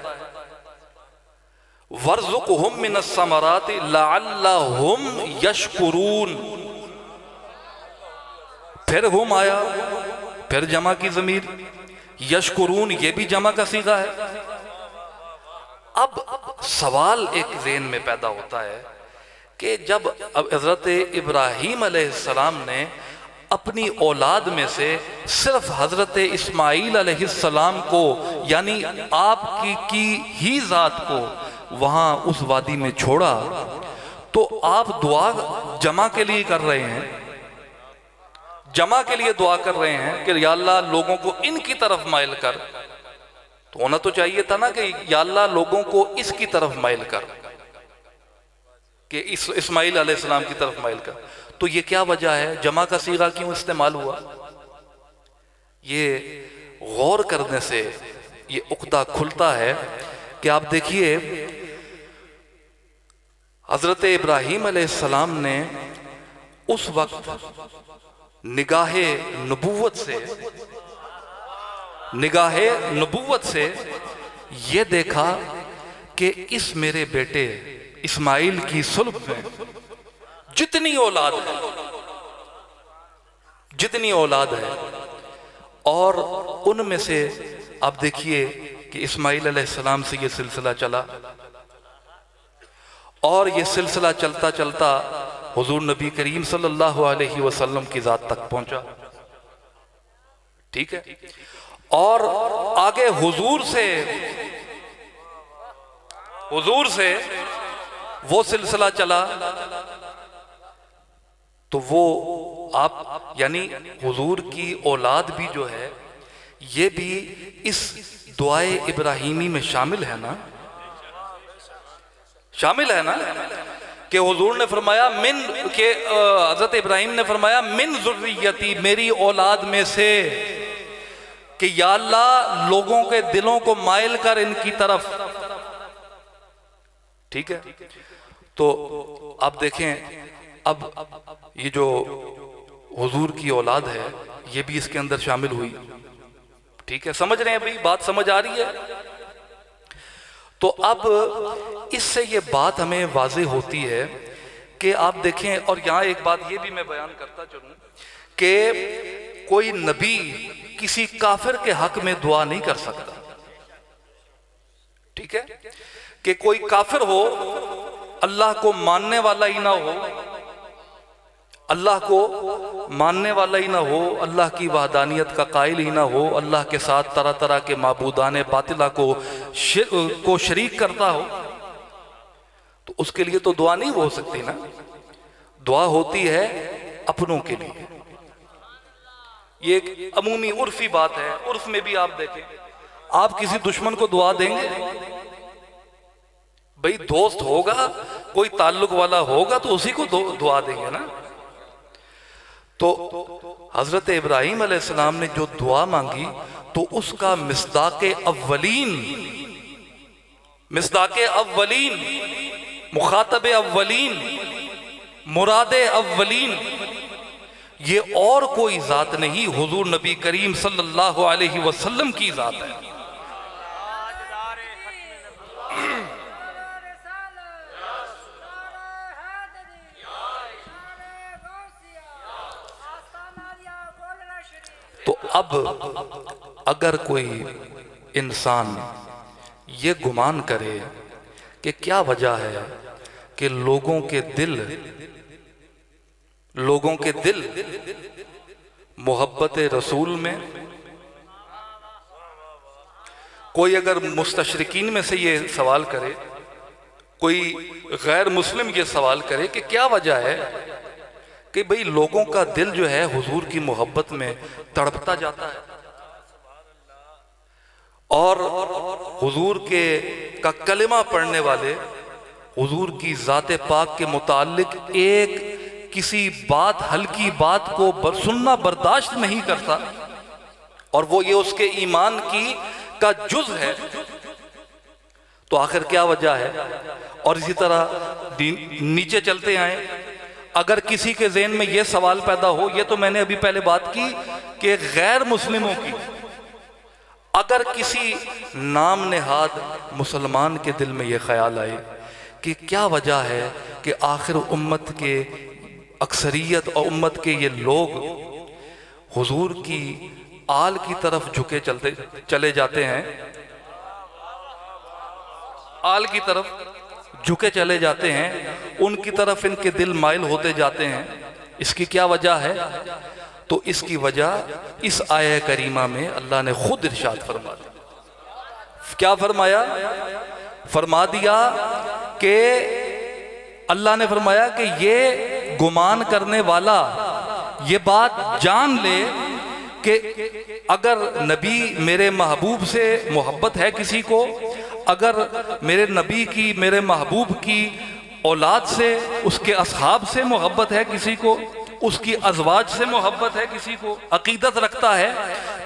وَارْزُقْهُمْ مِنَ الثَّمَرَاتِ لَعَلَّهُمْ يَشْكُرُونَ. پھر ہم آیا، پھر جمع کی ضمیر. یشکرون یہ بھی جمع کا صیغہ ہے. اب سوال ایک ذہن میں پیدا ہوتا ہے کہ جب حضرت ابراہیم علیہ السلام نے اپنی اولاد میں سے صرف حضرت اسماعیل علیہ السلام کو یعنی آپ کی ہی ذات کو وہاں اس وادی میں چھوڑا، تو آپ دعا جمع کے لیے کر رہے ہیں. جمع کے لیے دعا کر رہے ہیں کہ یا اللہ لوگوں کو ان کی طرف مائل کر. تو ہونا تو چاہیے تھا نا کہ یا اللہ لوگوں کو اس کی طرف مائل کر، کہ اسماعیل علیہ السلام کی طرف مائل کر. تو یہ کیا وجہ ہے؟ جمع کا صیغہ کیوں استعمال ہوا؟ یہ غور کرنے سے یہ عقدہ کھلتا ہے کہ آپ دیکھیے حضرت ابراہیم علیہ السلام نے اس وقت نگاہ نبوت سے یہ دیکھا کہ اس میرے بیٹے اسماعیل کی صلب میں جتنی اولاد ہے اور ان میں سے آپ دیکھیے کہ اسماعیل علیہ السلام سے یہ سلسلہ چلا اور یہ سلسلہ چلتا چلتا حضور نبی کریم صلی اللہ علیہ وسلم کی ذات تک پہنچا. ٹھیک ہے. اور آگے حضور سے وہ سلسلہ چلا تو وہ آپ یعنی حضور کی اولاد بھی جو ہے یہ بھی اس دعائے ابراہیمی میں شامل ہے نا. کہ حضور نے فرمایا کہ حضرت ابراہیم نے فرمایا من ذریتی، میری اولاد میں سے، کہ یا اللہ لوگوں کے دلوں کو مائل کر ان کی طرف. ٹھیک ہے. تو آپ دیکھیں اب یہ جو حضور کی اولاد ہے یہ بھی اس کے اندر شامل ہوئی. ٹھیک ہے. سمجھ رہے ہیں بھائی؟ بات سمجھ آ رہی ہے؟ تو اب اس سے یہ بات ہمیں واضح ہوتی ہے کہ آپ دیکھیں، اور یہاں ایک بات یہ بھی میں بیان کرتا چلوں کہ کوئی نبی کسی کافر کے حق میں دعا نہیں کر سکتا. ٹھیک ہے. کہ کوئی کافر ہو، اللہ کو ماننے والا ہی نہ ہو، اللہ کو ماننے والا ہی نہ ہو، اللہ کی وحدانیت کا قائل ہی نہ ہو، اللہ کے ساتھ طرح طرح کے معبودان باطلہ کو شریک کرتا ہو، تو اس کے لیے تو دعا نہیں ہو سکتی نا. دعا ہوتی ہے اپنوں کے لیے. یہ ایک عمومی عرفی بات ہے. عرف میں بھی آپ دیکھیں، آپ کسی دشمن کو دعا دیں گے؟ بھئی دوست ہوگا، کوئی تعلق والا ہوگا تو اسی کو دعا دیں گے نا. تو حضرت ابراہیم علیہ السلام نے جو دعا مانگی تو اس کا مصداق اولین، مخاطب اولین، مراد اولین یہ اور کوئی ذات نہیں، حضور نبی کریم صلی اللہ علیہ وسلم کی ذات ہے. تو اب اگر کوئی انسان یہ گمان کرے کہ کیا وجہ ہے کہ لوگوں کے دل محبت رسول میں، کوئی اگر مستشرقین میں سے یہ سوال کرے، کوئی غیر مسلم یہ سوال کرے کہ کیا وجہ ہے کہ بھئی لوگوں کا دل جو ہے حضور کی محبت میں تڑپتا جاتا ہے، اور حضور کا کلمہ پڑھنے والے حضور کی ذات پاک کے متعلق ایک کسی بات، ہلکی بات کو سننا برداشت نہیں کرتا، اور وہ یہ اس کے ایمان کا جز ہے، تو آخر کیا وجہ ہے؟ اور اسی طرح نیچے چلتے آئیں، اگر کسی کے ذہن میں یہ سوال پیدا ہو، یہ تو میں نے ابھی پہلے بات کی کہ غیر مسلموں کی، اگر کسی نام نہاد مسلمان کے دل میں یہ خیال آئے کہ کیا وجہ ہے کہ آخر امت کے اکثریت اور امت کے یہ لوگ حضور کی آل کی طرف جھکے چلے جاتے ہیں، آل کی طرف جھکے چلے جاتے ہیں، ان کی طرف ان کے دل مائل ہوتے جاتے ہیں، اس کی کیا وجہ ہے؟ تو اس کی وجہ اس آیہ کریمہ میں اللہ نے خود ارشاد فرما دیا۔ کیا فرمایا؟ فرما دیا کہ اللہ نے فرمایا کہ یہ گمان کرنے والا یہ بات جان لے کہ اگر نبی میرے محبوب سے محبت ہے کسی کو، اگر میرے نبی کی، میرے محبوب کی اولاد سے، اس کے اصحاب سے محبت ہے کسی کو، اس کی ازواج سے محبت ہے کسی کو، عقیدت رکھتا ہے،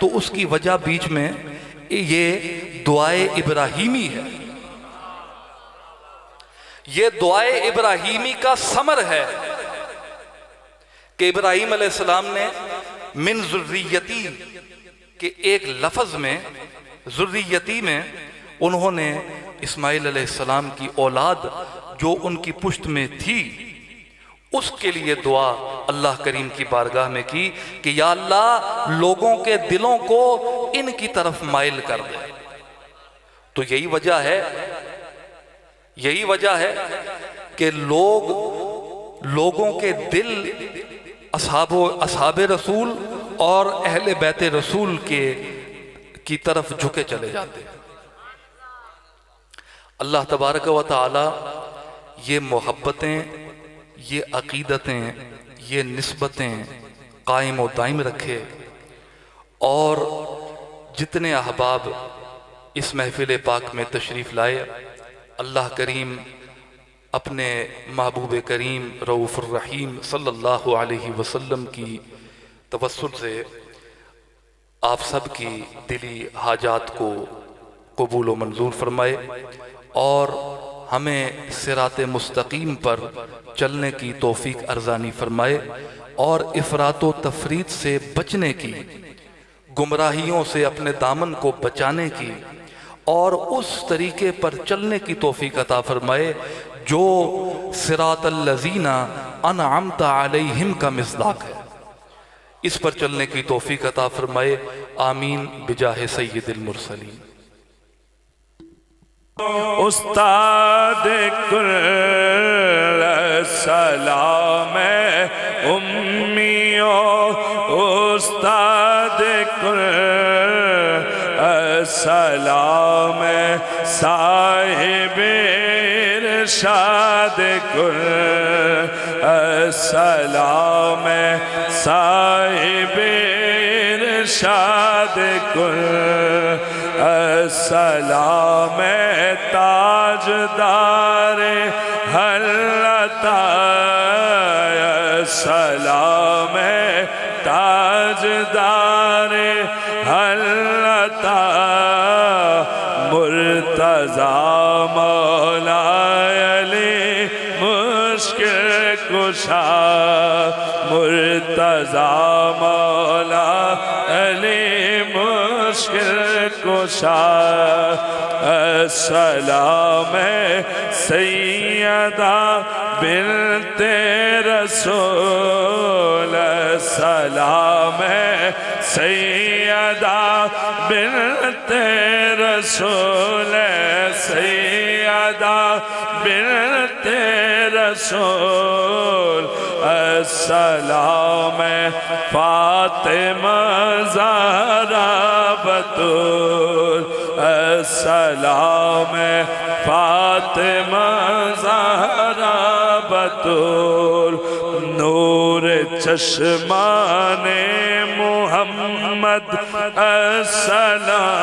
تو اس کی وجہ بیچ میں یہ دعائے ابراہیمی ہے، یہ دعائے ابراہیمی کا ثمر ہے کہ ابراہیم علیہ السلام نے من ذریتی کے ایک لفظ میں، ذریتی میں انہوں نے اسماعیل علیہ السلام کی اولاد جو ان کی پشت میں تھی، اس کے لیے دعا اللہ کریم کی بارگاہ میں کی کہ یا اللہ لوگوں کے دلوں کو ان کی طرف مائل کر دے۔ تو یہی وجہ ہے کہ لوگوں کے دل اصحاب رسول اور اہل بیت رسول کی طرف جھکے چلے جاتے ہیں۔ اللہ تبارک و تعالی یہ محبتیں، یہ عقیدتیں، یہ نسبتیں قائم و دائم رکھے، اور جتنے احباب اس محفل پاک میں تشریف لائے، اللہ کریم اپنے محبوب کریم رؤوف الرحیم صلی اللہ علیہ وسلم کی توسل سے آپ سب کی دلی حاجات کو قبول و منظور فرمائے، اور ہمیں صراط مستقیم پر چلنے کی توفیق ارزانی فرمائے، اور افراط و تفریط سے بچنے کی، گمراہیوں سے اپنے دامن کو بچانے کی، اور اس طریقے پر چلنے کی توفیق عطا فرمائے جو صراط الذین انعمت علیہم کا مصداق ہے، اس پر چلنے کی توفیق عطا فرمائے، آمین بجاہ سید المرسلین۔ استاد کل سلام امیوں، استاد کل سلام صاحب ارشاد کل سلام صاحب ارشاد کل سلام تاجدار حلتا، سلام تاجدار حلتا، مرتضی مولا علی مشکل کشا، مرتضی مولا علی مشکل کشا السلام سیدہ بنت رسول السلام سیدہ بنت رسول سیدہ بنت رسول السلام فاطمہ زہرا بتول السلام فاطمہ زہرا بتول نور چشمان محمد السلام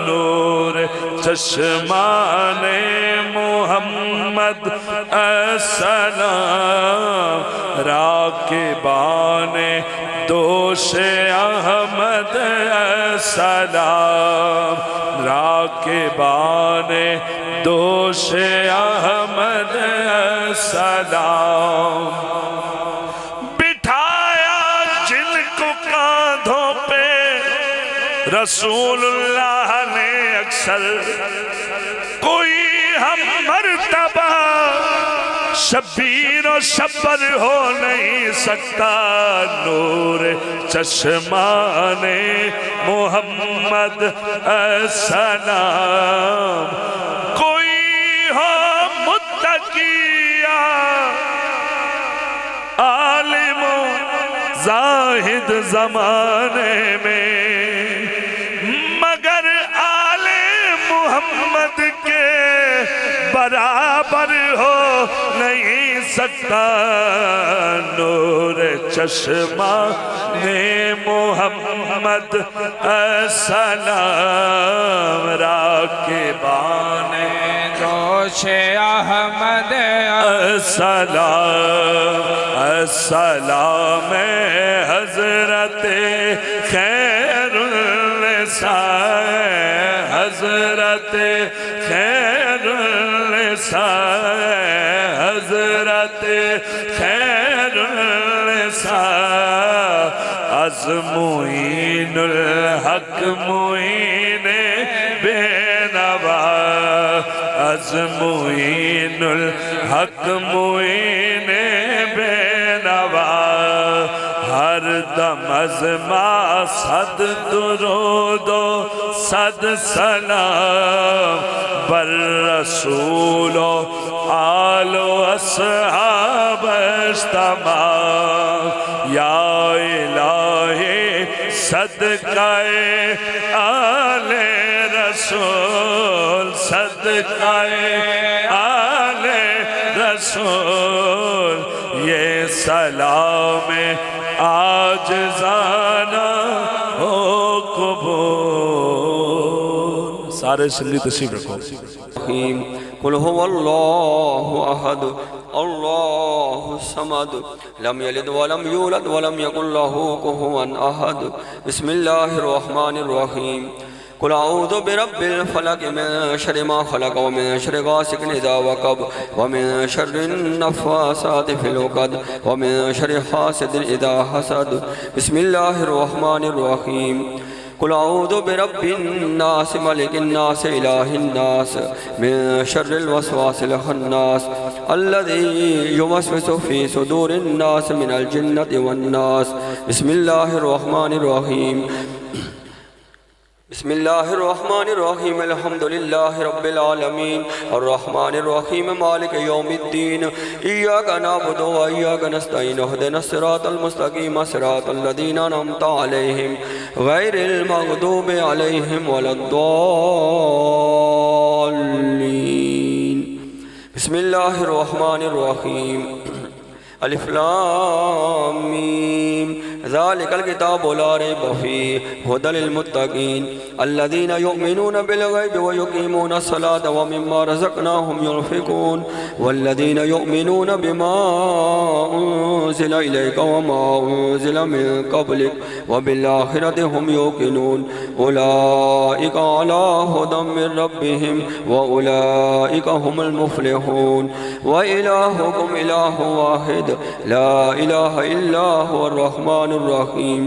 نور چشمان محمد السلام راکبان دوش احمد السلام راکبان دوش احمد السلام بٹھایا جن کو کاندھوں پہ رسول اللہ نے اکثر کوئی ہم مرتبہ شبیر و شبر ہو نہیں سکتا نور چشمان محمد السلام کوئی ہو متقیہ عالم و زاہد زمانے میں مگر آل محمد کے برابر ہو نہیں سکتا نور چشمان محمد السلام راکبان دوش احمد السلام السلام حضرت خیر النساء حضرت خیر النساء حضرت خیر النساء از معین الحق معین بے نوا از معین الحق معین بے نوا ہر دم از ما صد درود و صد سلام بر رسول و آل و اصحاب اجتماع یا الہی صدقہ آل رسول صدقہ آل رسول یہ سلام عاجزانہ ہو قبول سارے سنگی تشریف رکھو قل هو اللہ احد اللہ الصمد لم یلد ولم یولد ولم یکن له کفوا احد بسم اللہ الرحمن الرحیم قل اعوذ برب الفلق من شر ما خلق ومن شر غاسق اذا وقب ومن شر النفاثات في العقد ومن شر حاسد اذا حسد بسم الله الرحمن الرحيم قل اعوذ برب الناس ملك الناس اله الناس من شر الوسواس الخناس الذي يوسوس في صدور الناس من الجنة والناس بسم الله الرحمن الرحيم بسم اللہ الرحمن الرحیم الحمد للہ رب العالمین الرحمن الرحیم مالک یوم الدین ایاک نعبد و ایاک نستعین اہدنا الصراط المستقیم صراط الذین انعمت علیہم غیر المغضوب علیہم ولا الضالین بسم اللہ الرحمن الرحیم الف لام میم ذالک الکتاب لا ریب فیہ ھدی للمتقین الذین یؤمنون بالغیب ویقیمون الصلاة ومما رزقناہم ينفقون والذین یؤمنون بما انزل الیک وما انزل من قبلک وبالآخرة هم یوقنون اولئک علی ھدی من ربہم واولئک هم المفلحون وإلہکم الہ واحد لا الہ الا هو الرحمن الرحيم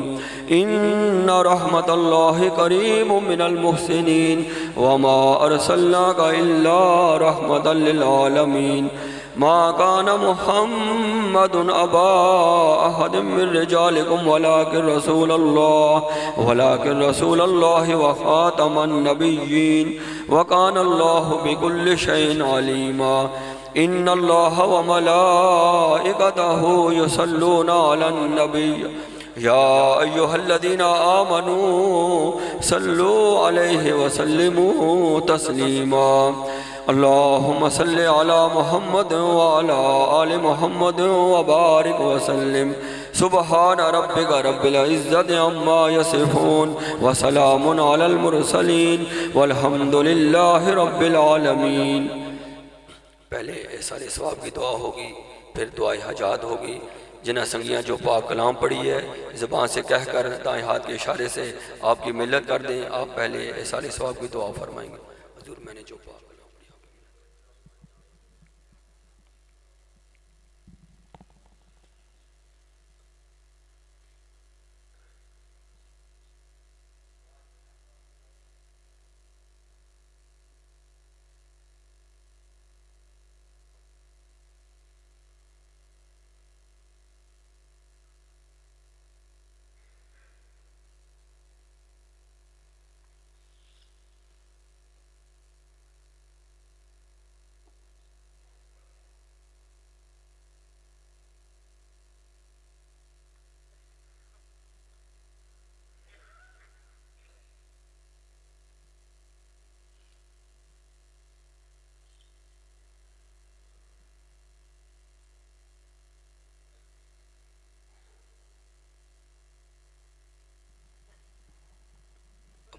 إن رحمة الله قريب من المحسنين وما أرسلناك إلا رحمة للعالمين ما كان محمد أبا أحد من رجالكم ولكن رسول الله وخاتم النبيين وكان الله بكل شيء عليما إن الله وملائكته يصلون على النبي يا أيها الذين آمنوا صلوا عليه وسلموا تسليما اللهم صل على محمد وعلى آل محمد وبارك وسلم سبحان ربك رب العزة عما يصفون وسلام على المرسلين والحمد لله رب العالمين. پہلے احسان ثواب کی دعا ہوگی، پھر دعائے حاجات ہوگی. جنہ سنگیاں جو پاک کلام پڑھی ہے زبان سے کہہ کر دائیں ہاتھ کے اشارے سے آپ کی ملت کر دیں. آپ پہلے احسان ثواب کی دعا فرمائیں گے. حضور میں نے جو پاک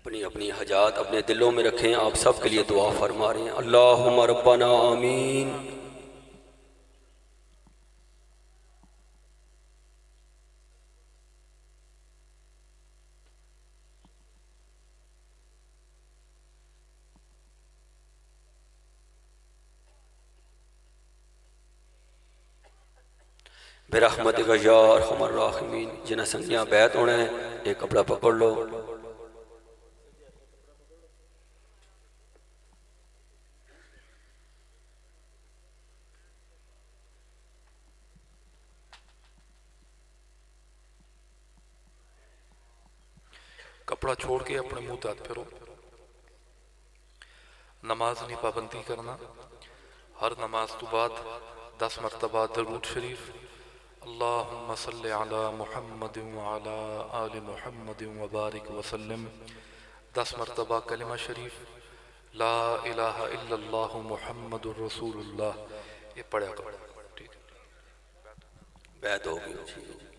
اپنی اپنی حاجات اپنے دلوں میں رکھیں. آپ سب کے لیے دعا فرما رہے ہیں. اللہم ربنا آمین. برحمتک یا ارحم الراحمین. جنہیں سنگیاں بیعت ہونا ہے ایک کپڑا پکڑ لو. کپڑا چھوڑ کے اپنے منہ ہاتھ پھیرو. نماز نہیں پابندی کرنا. ہر نماز تو بعد 10 مرتبہ درود شریف اللہم صلی علی محمد وعلی آل محمد وبارک وسلم. 10 مرتبہ کلمہ شریف لا الہ الا اللہ محمد رسول اللہ. یہ پڑھا کرو. ٹھیک ہے. بیعت ہوگی.